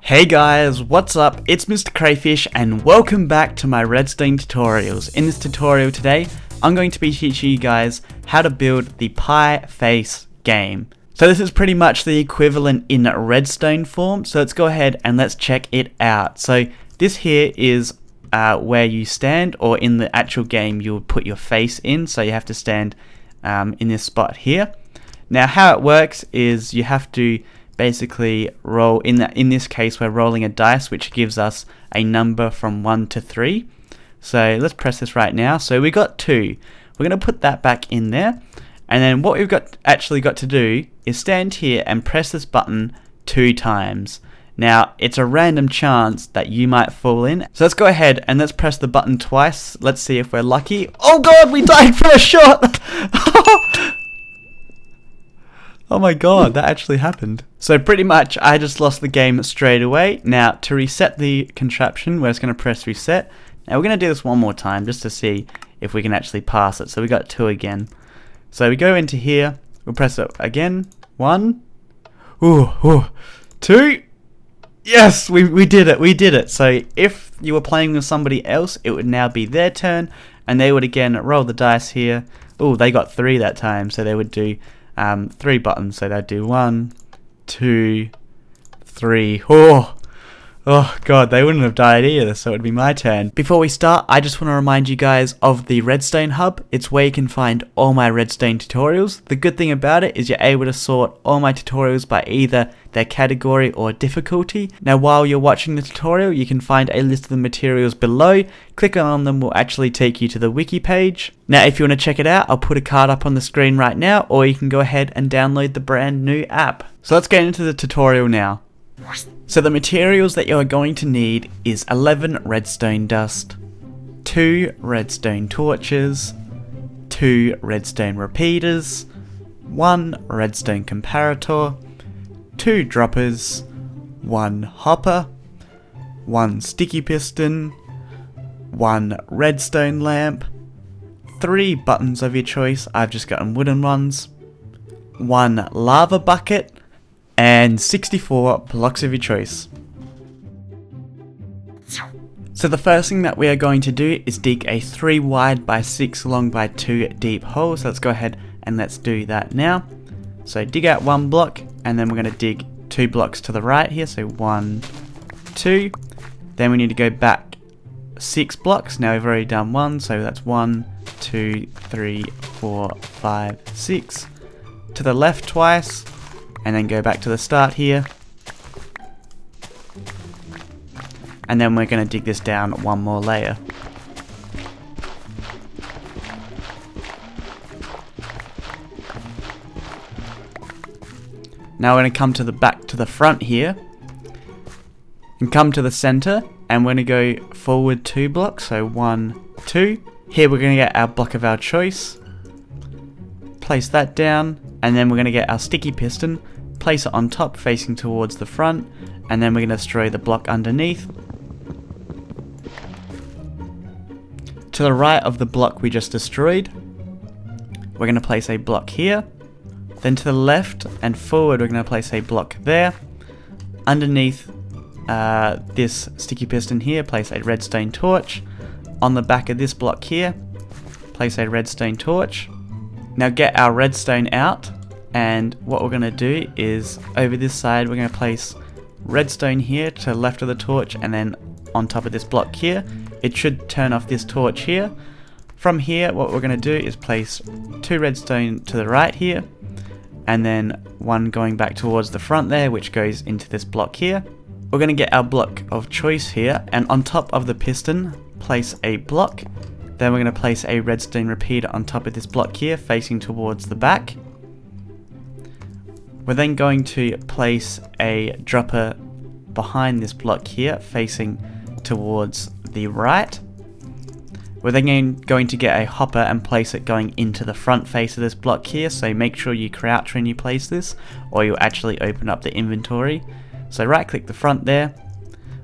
Hey guys, what's up? It's MrCrayfish and welcome back to my Redstone tutorials. In this tutorial today, I'm going to be teaching you guys how to build the pie face game. So this is pretty much the equivalent in Redstone form, so let's go ahead and let's check it out. So this here is where you stand, or in the actual game you'll put your face in, so you have to stand in this spot here. Now how it works is you have to basically roll, in this case we're rolling a dice which gives us a number from 1 to 3. So let's press this right now. So we got 2. We're going to put that back in there, and then what we've actually got to do is stand here and press this button 2 times. Now it's a random chance that you might fall in, so let's go ahead and let's press the button twice. Let's see if we're lucky. Oh god, we died from a shot! Oh my god, that actually happened. So pretty much I just lost the game straight away. Now to reset the contraption, we're just going to press reset. Now we're going to do this one more time just to see if we can actually pass it. So we got 2 again. So we go into here, we'll press it again. 1, 2. Yes, we did it. So if you were playing with somebody else, it would now be their turn, and they would again roll the dice here. Oh, they got 3 that time, so they would do 3 buttons, so they'd do 1, 2, 3. Oh god, they wouldn't have died either, so it would be my turn. Before we start, I just want to remind you guys of the Redstone Hub. It's where you can find all my Redstone tutorials. The good thing about it is you're able to sort all my tutorials by either their category or difficulty. Now while you're watching the tutorial, you can find a list of the materials below. Clicking on them will actually take you to the wiki page. Now if you want to check it out, I'll put a card up on the screen right now, or you can go ahead and download the brand new app. So let's get into the tutorial now. So the materials that you're going to need is 11 redstone dust, 2 redstone torches, 2 redstone repeaters, 1 redstone comparator, 2 droppers, 1 hopper, 1 sticky piston, 1 redstone lamp, 3 buttons of your choice, I've just gotten wooden ones, 1 lava bucket, and 64 blocks of your choice. So the first thing that we are going to do is dig a 3 wide by 6 long by 2 deep hole. So let's go ahead and let's do that now. So dig out 1 block, and then we're going to dig 2 blocks to the right here. So 1, 2. Then we need to go back 6 blocks. Now we've already done 1, so that's 1, 2, 3, 4, 5, 6. To the left twice. And then go back to the start here, and then we're going to dig this down 1 more layer. Now we're going to come to the back to the front here and come to the center, and we're going to go forward 2 blocks, so 1, 2. Here we're going to get our block of our choice, place that down, and then we're going to get our sticky piston, place it on top facing towards the front, and then we're going to destroy the block underneath. To the right of the block we just destroyed, we're going to place a block here. Then to the left and forward we're going to place a block there. Underneath this sticky piston here, place a redstone torch. On the back of this block here, place a redstone torch. Now get our redstone out, and what we're going to do is over this side we're going to place redstone here to the left of the torch, and then on top of this block here. It should turn off this torch here. From here what we're going to do is place 2 redstone to the right here, and then 1 going back towards the front there, which goes into this block here. We're going to get our block of choice here, and on top of the piston place a block. Then we're going to place a redstone repeater on top of this block here facing towards the back. We're then going to place a dropper behind this block here facing towards the right. We're then going to get a hopper and place it going into the front face of this block here, so make sure you crouch when you place this or you'll actually open up the inventory. So right click the front there.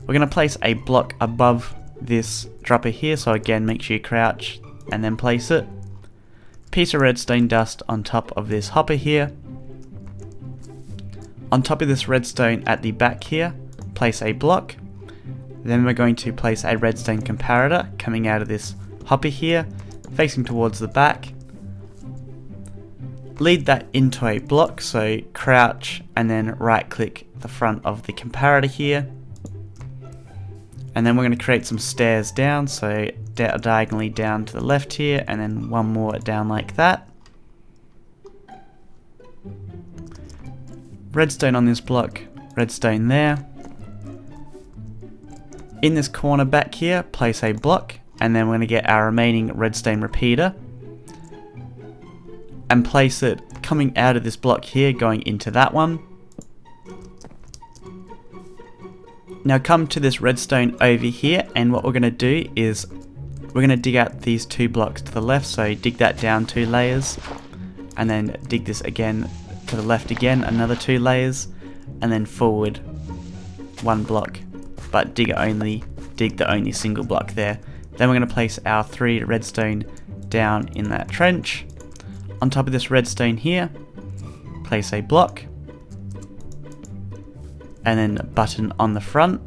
We're going to place a block above this dropper here, so again make sure you crouch and then place it. Piece of redstone dust on top of this hopper here. On top of this redstone at the back here, place a block. Then we're going to place a redstone comparator coming out of this hopper here, facing towards the back. Lead that into a block, so crouch and then right click the front of the comparator here. And then we're going to create some stairs down, so diagonally down to the left here, and then one more down like that. Redstone on this block, redstone there. In this corner back here, place a block, and then we're going to get our remaining redstone repeater and place it coming out of this block here, going into that one. Now come to this redstone over here, and what we're going to do is we're going to dig out these 2 blocks to the left, so dig that down 2 layers, and then dig this again to the left again, another 2 layers, and then forward 1 block, but dig the only single block there. Then we're going to place our 3 redstone down in that trench. On top of this redstone here, place a block, and then a button on the front,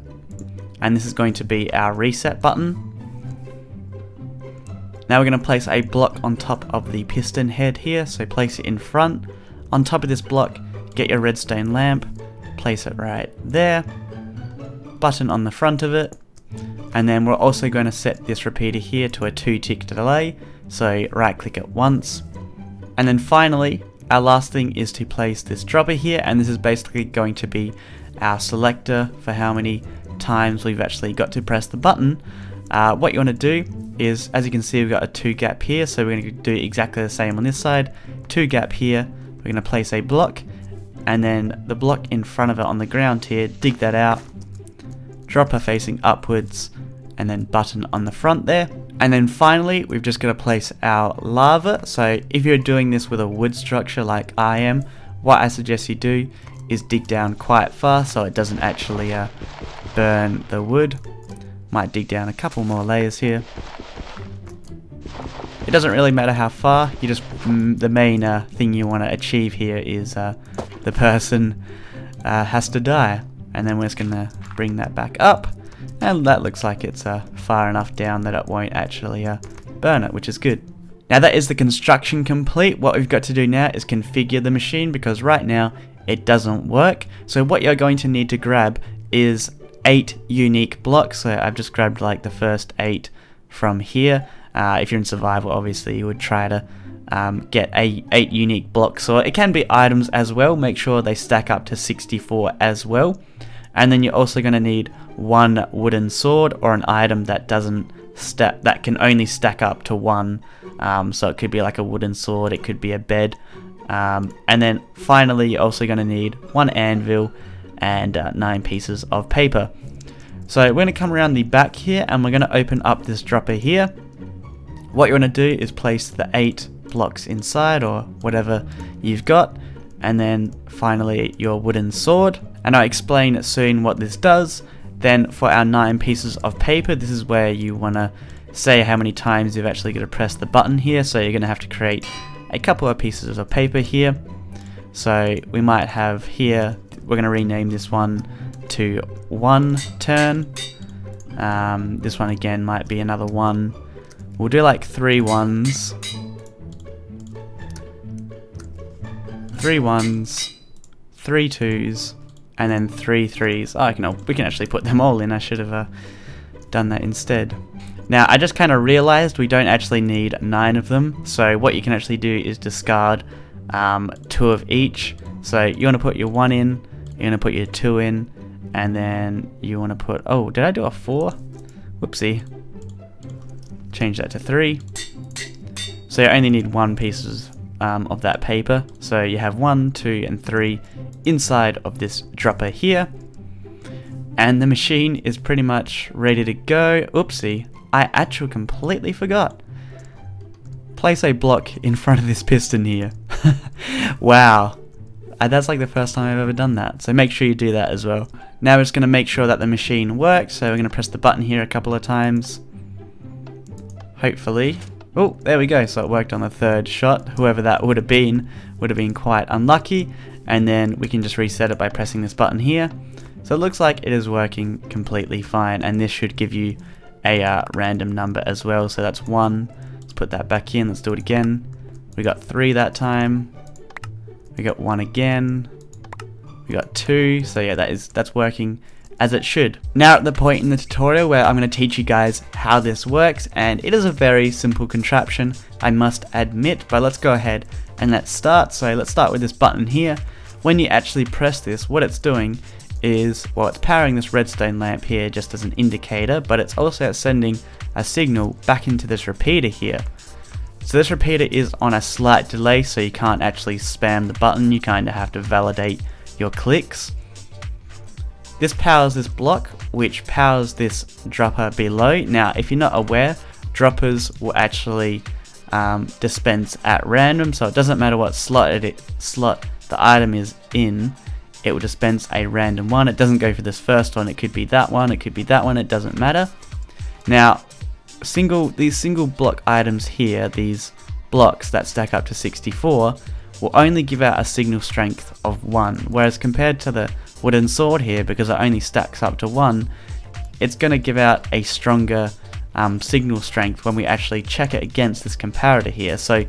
and this is going to be our reset button. Now we're going to place a block on top of the piston head here, so place it in front. On top of this block, get your redstone lamp, place it right there, button on the front of it, and then we're also going to set this repeater here to a 2-tick delay, so right click it once. And then finally, our last thing is to place this dropper here, and this is basically going to be our selector for how many times we've actually got to press the button. What you want to do is, as you can see, we've got a 2 gap here, so we're going to do exactly the same on this side. 2 gap here, we're going to place a block, and then the block in front of it on the ground here, dig that out, dropper facing upwards, and then button on the front there. And then finally, we've just got to place our lava. So if you're doing this with a wood structure like I am, what I suggest you do is dig down quite far so it doesn't actually burn the wood. Might dig down a couple more layers here. It doesn't really matter how far, you just the main thing you want to achieve here is the person has to die. And then we're just going to bring that back up, and that looks like it's far enough down that it won't actually burn it, which is good. Now that is the construction complete. What we've got to do now is configure the machine, because right now it doesn't work. So what you're going to need to grab is 8 unique blocks. So I've just grabbed like the first 8 from here. If you're in survival, obviously you would try to get 8 unique blocks, so it can be items as well. Make sure they stack up to 64 as well. And then you're also going to need 1 wooden sword, or an item that doesn't that can only stack up to 1. So it could be like a wooden sword, it could be a bed. And then finally you're also going to need 1 anvil and 9 pieces of paper. So we're going to come around the back here, and we're going to open up this dropper here. What you want to do is place the 8 blocks inside, or whatever you've got, and then finally your wooden sword. And I'll explain soon what this does. Then for our 9 pieces of paper, this is where you want to say how many times you've actually got to press the button here. So you're going to have to create a couple of pieces of paper here. So we might have here, we're going to rename this one to 1 turn. This one again might be another 1. We'll do like 3 1s. 3 1s, 3 2s, and then 3 3s. Oh, we can actually put them all in. I should have done that instead. Now, I just kind of realized we don't actually need 9 of them. So what you can actually do is discard 2 of each. So you want to put your 1 in, you want to put your 2 in, and then you want to put, oh, did I do a 4? Whoopsie. Change that to 3. So you only need 1 piece of that paper. So you have 1, 2, and 3 inside of this dropper here. And the machine is pretty much ready to go. Oopsie, I actually completely forgot. Place a block in front of this piston here. Wow. That's like the first time I've ever done that. So make sure you do that as well. Now we're just going to make sure that the machine works. So we're going to press the button here a couple of times. Hopefully. Oh, there we go. So it worked on the 3rd shot. Whoever that would have been quite unlucky. And then we can just reset it by pressing this button here. So it looks like it is working completely fine, and this should give you a random number as well. So that's 1. Let's put that back in. Let's do it again. We got 3 that time. We got 1 again. We got 2. So yeah, that's working as it should. Now at the point in the tutorial where I'm going to teach you guys how this works, and it is a very simple contraption, I must admit, but let's go ahead and let's start. So let's start with this button here. When you actually press this, what it's doing is, well, it's powering this redstone lamp here just as an indicator, but it's also sending a signal back into this repeater here. So this repeater is on a slight delay, so you can't actually spam the button, you kind of have to validate your clicks. This powers this block, which powers this dropper below. Now, if you're not aware, droppers will actually dispense at random, so it doesn't matter what slot the item is in, it will dispense a random one. It doesn't go for this first one, it could be that one, it could be that one, it doesn't matter. Now, these single block items here, these blocks that stack up to 64, will only give out a signal strength of 1, whereas compared to the wooden sword here, because it only stacks up to 1, it's going to give out a stronger signal strength when we actually check it against this comparator here. So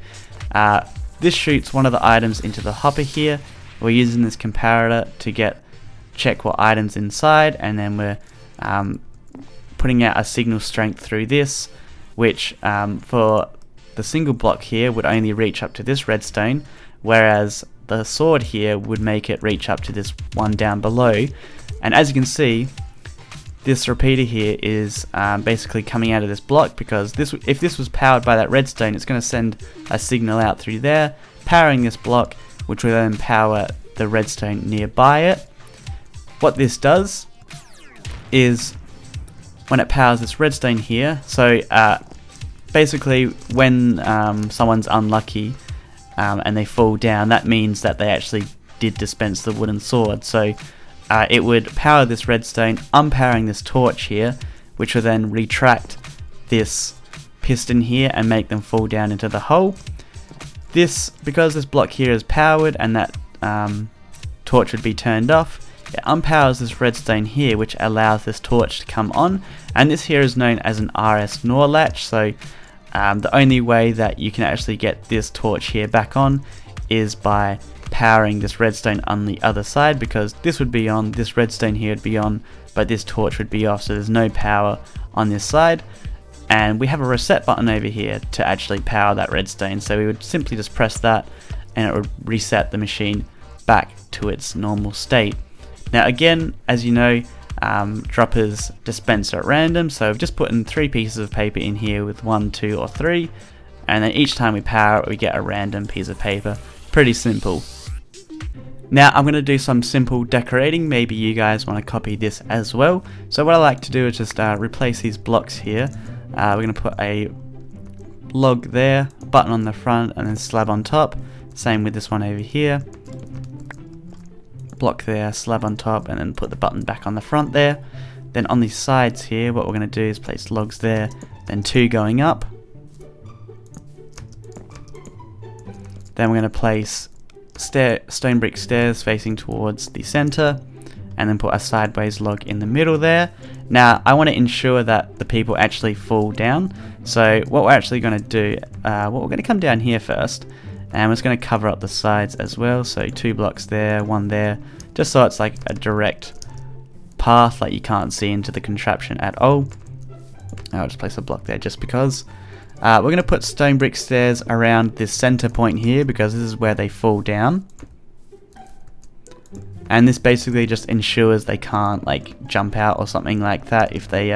this shoots one of the items into the hopper here. We're using this comparator to check what items inside, and then we're putting out a signal strength through this, which for the single block here would only reach up to this redstone, whereas the sword here would make it reach up to this one down below. And as you can see, this repeater here is basically coming out of this block, because if this was powered by that redstone, it's going to send a signal out through there, powering this block, which will then power the redstone nearby it. What this does is, when it powers this redstone here, so basically when someone's unlucky and they fall down, that means that they actually did dispense the wooden sword. So it would power this redstone, unpowering this torch here, which will then retract this piston here and make them fall down into the hole. Because this block here is powered and that torch would be turned off, it unpowers this redstone here, which allows this torch to come on, and this here is known as an RS NOR latch. So the only way that you can actually get this torch here back on is by powering this redstone on the other side, because this would be on, this redstone here would be on, but this torch would be off, so there's no power on this side. And we have a reset button over here to actually power that redstone, so we would simply just press that and it would reset the machine back to its normal state. Now again, as you know, droppers dispense at random, so I've just put in 3 pieces of paper in here with 1, 2 or 3, and then each time we power it we get a random piece of paper. Pretty simple. Now I'm going to do some simple decorating. Maybe you guys want to copy this as well. So what I like to do is just replace these blocks here. We're going to put a log there, button on the front, and then slab on top. Same with this one over here. Block there, slab on top, and then put the button back on the front there. Then on these sides here, what we're going to do is place logs there, then 2 going up. Then we're going to place stone brick stairs facing towards the center, and then put a sideways log in the middle there. Now I want to ensure that the people actually fall down, so what we're actually going to do, we're going to come down here first, and we're just going to cover up the sides as well. So 2 blocks there, 1 there, just so it's like a direct path, like you can't see into the contraption at all. I'll just place a block there just because. We're going to put stone brick stairs around this center point here, because this is where they fall down. And this basically just ensures they can't like jump out or something like that if they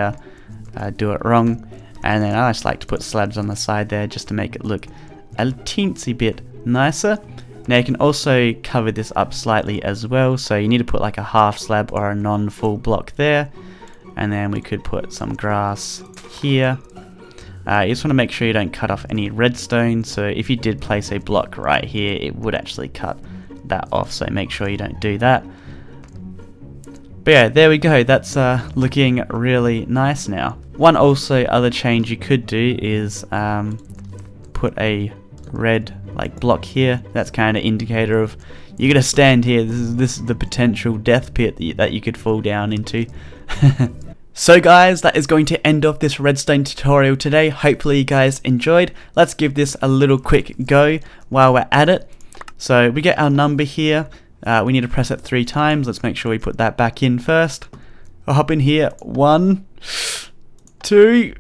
do it wrong. And then I just like to put slabs on the side there just to make it look a teensy bit nicer. Now you can also cover this up slightly as well, so you need to put like a half slab or a non-full block there, and then we could put some grass here. You just want to make sure you don't cut off any redstone, so if you did place a block right here it would actually cut that off, so make sure you don't do that. But yeah, there we go, that's looking really nice now. One other change you could do is put a red like block here. That's kind of indicator of you're gonna stand here. This is the potential death pit that you could fall down into. So guys, that is going to end off this redstone tutorial today. Hopefully you guys enjoyed. Let's give this a little quick go while we're at it. So we get our number here. We need to press it 3 times. Let's make sure we put that back in first. I'll hop in here. 1, 2,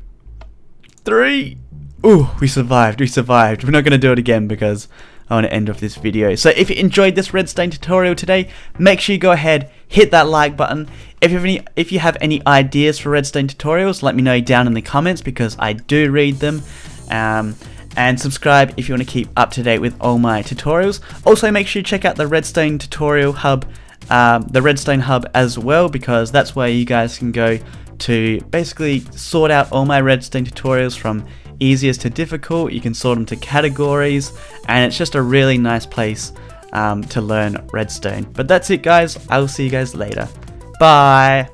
3. Ooh, we survived. We're not going to do it again because I want to end off this video. So if you enjoyed this redstone tutorial today, make sure you go ahead, hit that like button. If you have any ideas for redstone tutorials, let me know down in the comments because I do read them. And subscribe if you want to keep up to date with all my tutorials. Also make sure you check out the Redstone Tutorial Hub, the Redstone Hub as well, because that's where you guys can go to basically sort out all my redstone tutorials from easiest to difficult. You can sort them to categories, and it's just a really nice place to learn redstone. But that's it guys, I will see you guys later. Bye!